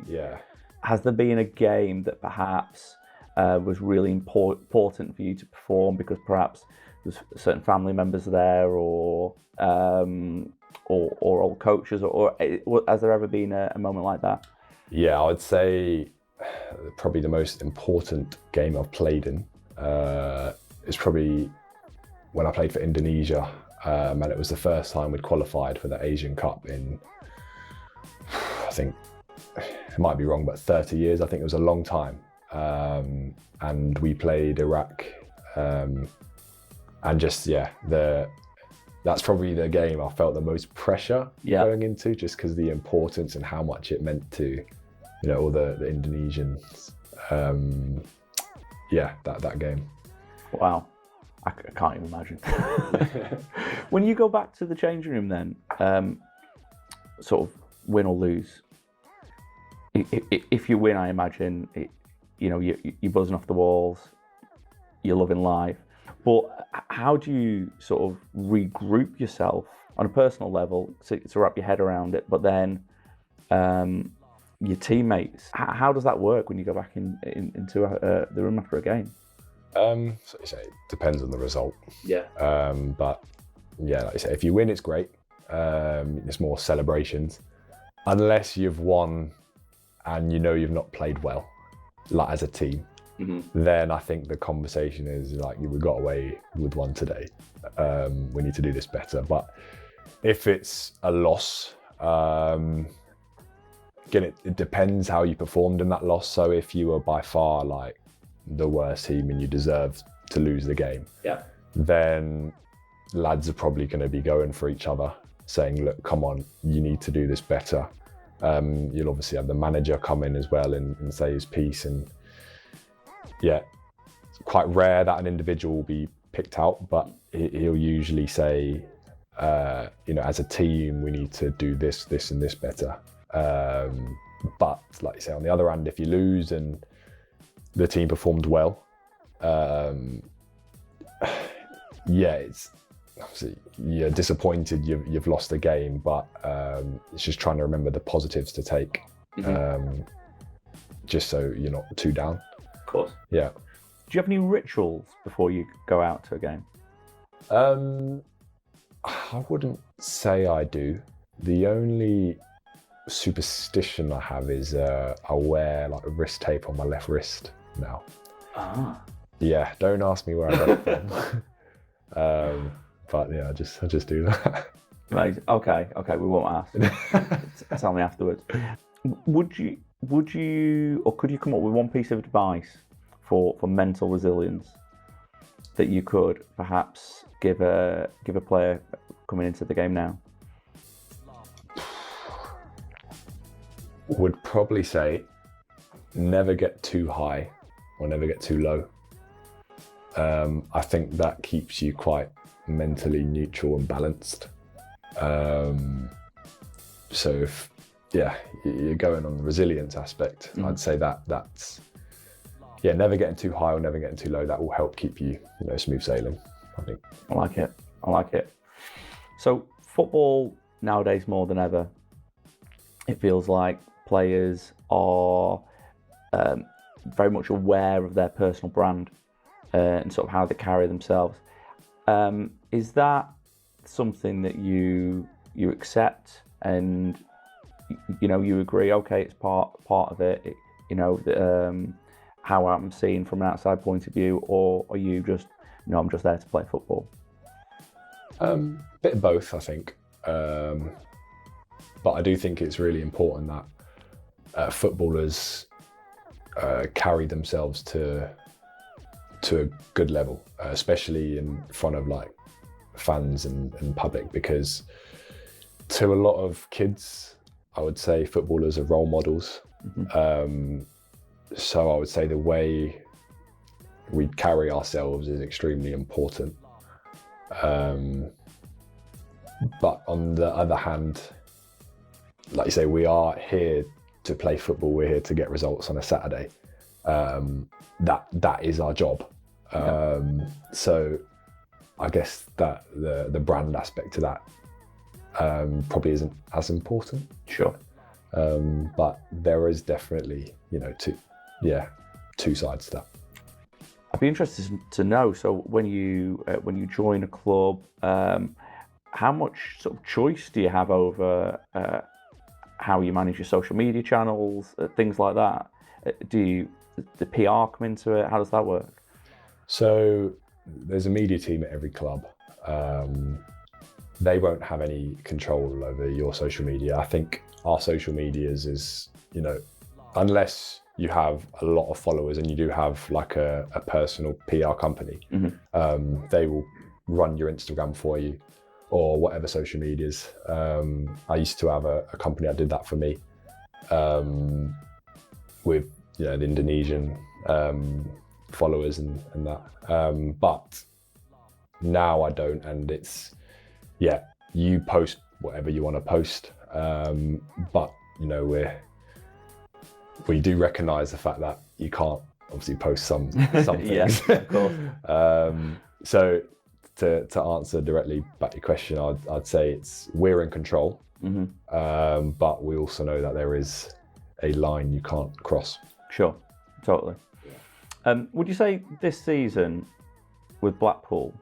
Yeah. Has there been a game that perhaps was really important for you to perform because perhaps there's certain family members there, or old coaches, or has there ever been a moment like that? Yeah, I would say probably the most important game I've played in is probably when I played for Indonesia, and it was the first time we'd qualified for the Asian Cup in, I think, it might be wrong, but 30 years. I think it was a long time. And we played Iraq, and just, that's probably the game I felt the most pressure going into, just because the importance and how much it meant to, all the Indonesians. That game. Wow. I can't even imagine. When you go back to the changing room then, sort of win or lose, if you win, I imagine, you're buzzing off the walls, you're loving life. But how do you sort of regroup yourself on a personal level to wrap your head around it, but then your teammates, how does that work when you go back into the room after a game? So you say it depends on the result. Yeah. But yeah, like you say, if you win, it's great. It's more celebrations. Unless you've won and you've not played well, like as a team, then I think the conversation is like, we got away with one today. We need to do this better. But if it's a loss, again, it depends how you performed in that loss. So if you were by far like the worst team and you deserve to lose the game, then lads are probably going to be going for each other, saying, look, come on, you need to do this better. You'll obviously have the manager come in as well and say his piece. And yeah, it's quite rare that an individual will be picked out, but he'll usually say, as a team, we need to do this, and this better. But like you say, on the other hand, if you lose and the team performed well, it's obviously you're disappointed you've lost the game, but it's just trying to remember the positives to take, just so you're not too down. Of course. Yeah. Do you have any rituals before you go out to a game? I wouldn't say I do. The only superstition I have is I wear like a wrist tape on my left wrist now. Yeah, don't ask me where I got it from. But yeah, I just do that. Right. Okay, we won't ask. Tell me afterwards. Would you or could you come up with one piece of advice for mental resilience that you could perhaps give a player coming into the game now? Would probably say never get too high or never get too low. I think that keeps you quite mentally neutral and balanced. So if you're going on the resilience aspect, I'd say that's never getting too high or never getting too low. That will help keep you smooth sailing, I think. I like it. So football nowadays, more than ever, it feels like players are very much aware of their personal brand and sort of how they carry themselves. Is that something that you accept and you agree? Okay, it's part of it. How I'm seen from an outside point of view, or are you just I'm just there to play football? Bit of both, I think. But I do think it's really important that footballers carry themselves to a good level, especially in front of like fans and public, because to a lot of kids, I would say footballers are role models. So I would say the way we carry ourselves is extremely important. But on the other hand, like you say, we are here to play football. We're here to get results on a Saturday. That is our job. So I guess that the brand aspect to that probably isn't as important. Sure. But there is definitely, two sides to that. I'd be interested to know. So when you join a club, how much sort of choice do you have over how you manage your social media channels, things like that? Do the PR come into it? How does that work? So there's a media team at every club. They won't have any control over your social media. I think our social medias is, unless you have a lot of followers and you do have like a personal PR company, they will run your Instagram for you or whatever social medias. I used to have a company that did that for me, with the Indonesian followers and that. But now I don't, and it's, you post whatever you want to post. But we do recognise the fact that you can't obviously post some things. Yeah, of course. So to answer directly back to your question, I'd say we're in control, but we also know that there is a line you can't cross. Sure, totally. Would you say this season with Blackpool,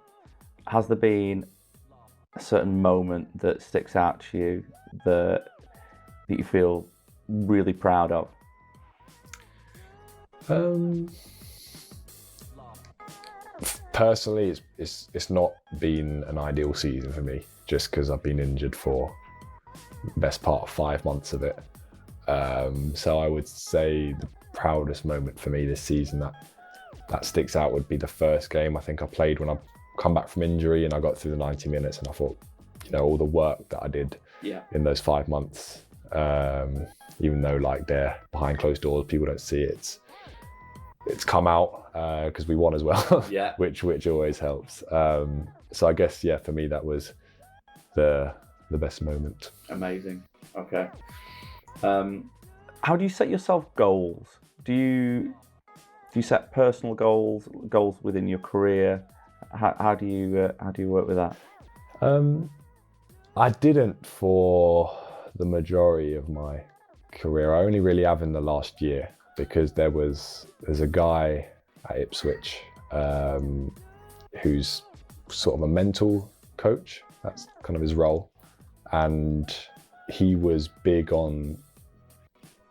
has there been a certain moment that sticks out to you that you feel really proud of? Personally, it's not been an ideal season for me, just because I've been injured for the best part of 5 months of it. So I would say the proudest moment for me this season that sticks out would be the first game I think I played when I come back from injury, and I got through the 90 minutes, and I thought, all the work that I did in those 5 months, even though like they're behind closed doors, people don't see it, it's come out because we won as well, which always helps. So I guess, for me, that was the best moment. Amazing. Okay. How do you set yourself goals? Do you set personal goals within your career? How do you work with that? I didn't for the majority of my career. I only really have in the last year, because there's a guy at Ipswich who's sort of a mental coach. That's kind of his role, and he was big on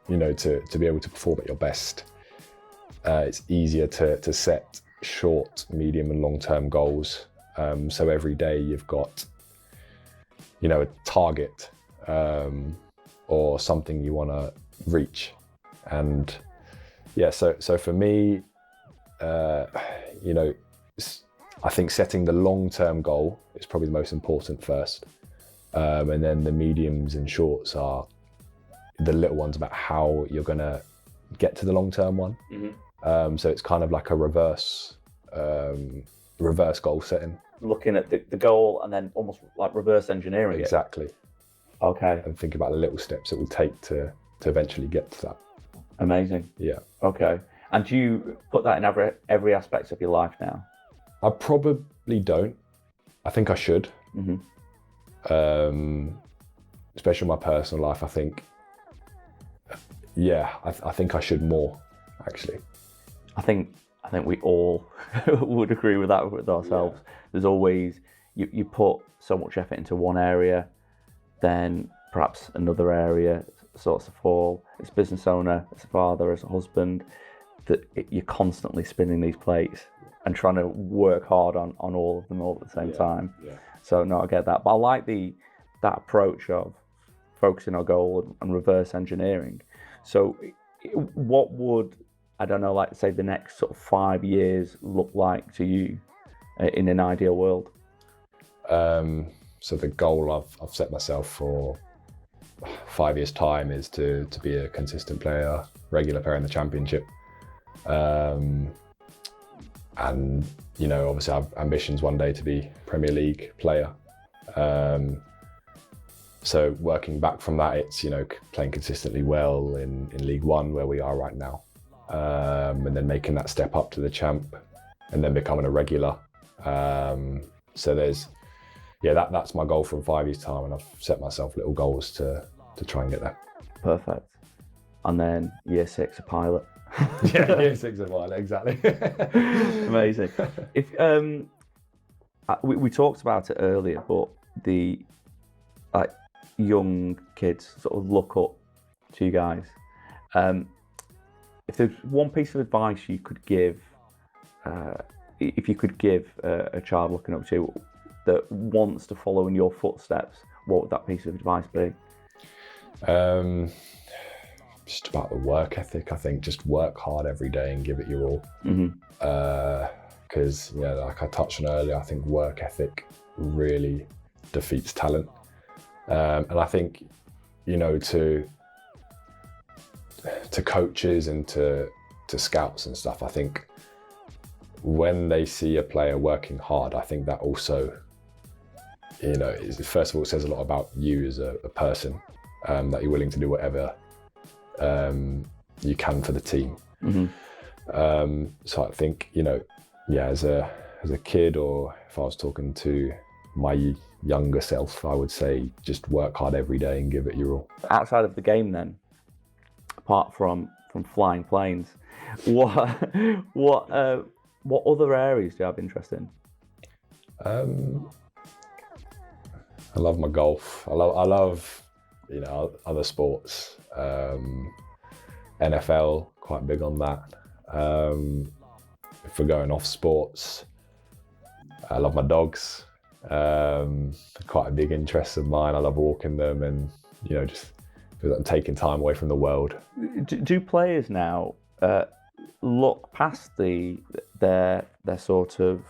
to be able to perform at your best. It's easier to set short, medium and long-term goals. So every day you've got, a target or something you want to reach. And so for me, I think setting the long-term goal is probably the most important first. And then the mediums and shorts are the little ones about how you're going to get to the long-term one. So it's kind of like a reverse goal setting. Looking at the goal and then almost like reverse engineering Exactly. it. Okay. And think about the little steps it will take to eventually get to that. Amazing. Yeah. Okay. And do you put that in every aspect of your life now? I probably don't. I think I should. Especially in my personal life, I think. I think I should more, actually. I think we all would agree with that with ourselves. There's always, you put so much effort into one area, then perhaps another area starts to fall. As a business owner, as a father, as a husband, you're constantly spinning these plates and trying to work hard on all of them all at the same time. So no, I get that. But I like that approach of focusing on goal and reverse engineering. So what would, I don't know, like say the next sort of 5 years look like to you in an ideal world? So the goal I've set myself for 5 years' time is to be a consistent player, regular player in the Championship. And, obviously I have ambitions one day to be Premier League player. So working back from that, it's, playing consistently well in League One, where we are right now. And then making that step up to the champ and then becoming a regular. So that's my goal from 5 years' time, and I've set myself little goals to try and get there. Perfect. And then year 6, a pilot. Yeah, year 6 of pilot, exactly. Amazing. If we talked about it earlier, but the like young kids sort of look up to you guys. If there's one piece of advice you could give, if you could give a child looking up to you that wants to follow in your footsteps, what would that piece of advice be? Just about the work ethic. I think just work hard every day and give it your all. Because like I touched on earlier, I think work ethic really defeats talent. And I think, to coaches and to scouts and stuff, I think when they see a player working hard, I think that also, first of all, it says a lot about you as a person, that you're willing to do whatever you can for the team. So I think, as a kid, or if I was talking to my younger self, I would say just work hard every day and give it your all. Outside of the game then, apart from flying planes, what other areas do you have interest in? I love my golf. I love other sports. NFL, quite big on that. If we're going off sports, I love my dogs. Quite a big interest of mine. I love walking them, and just I'm taking time away from the world. Do players now look past their sort of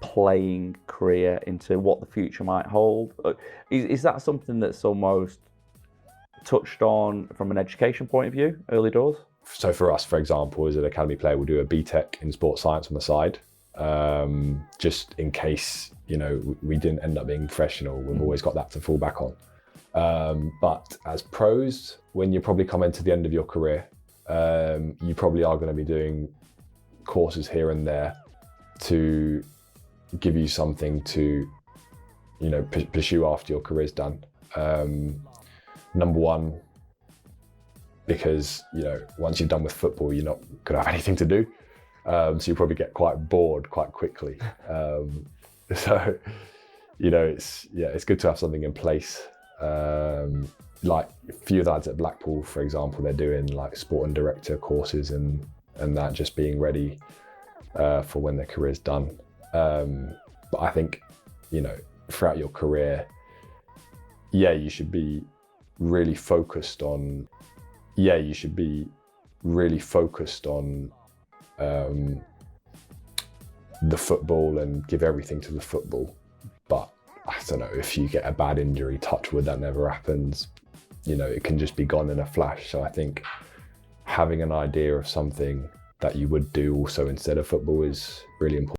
playing career into what the future might hold? Is that something that's almost touched on from an education point of view, early doors? So for us, for example, as an academy player, we'll do a BTEC in sports science on the side, just in case we didn't end up being professional. We've always got that to fall back on. But as pros, when you probably come into the end of your career, you probably are going to be doing courses here and there to give you something to pursue after your career's done. Number one, because once you're done with football, you're not going to have anything to do, so you probably get quite bored quite quickly. So it's good to have something in place. Like a few lads at Blackpool, for example, they're doing like sport and director courses and that, just being ready for when their career's done. But I think throughout your career, you should be really focused on the football and give everything to the football. But I don't know, if you get a bad injury, touch wood, that never happens, it can just be gone in a flash. So I think having an idea of something that you would do also instead of football is really important.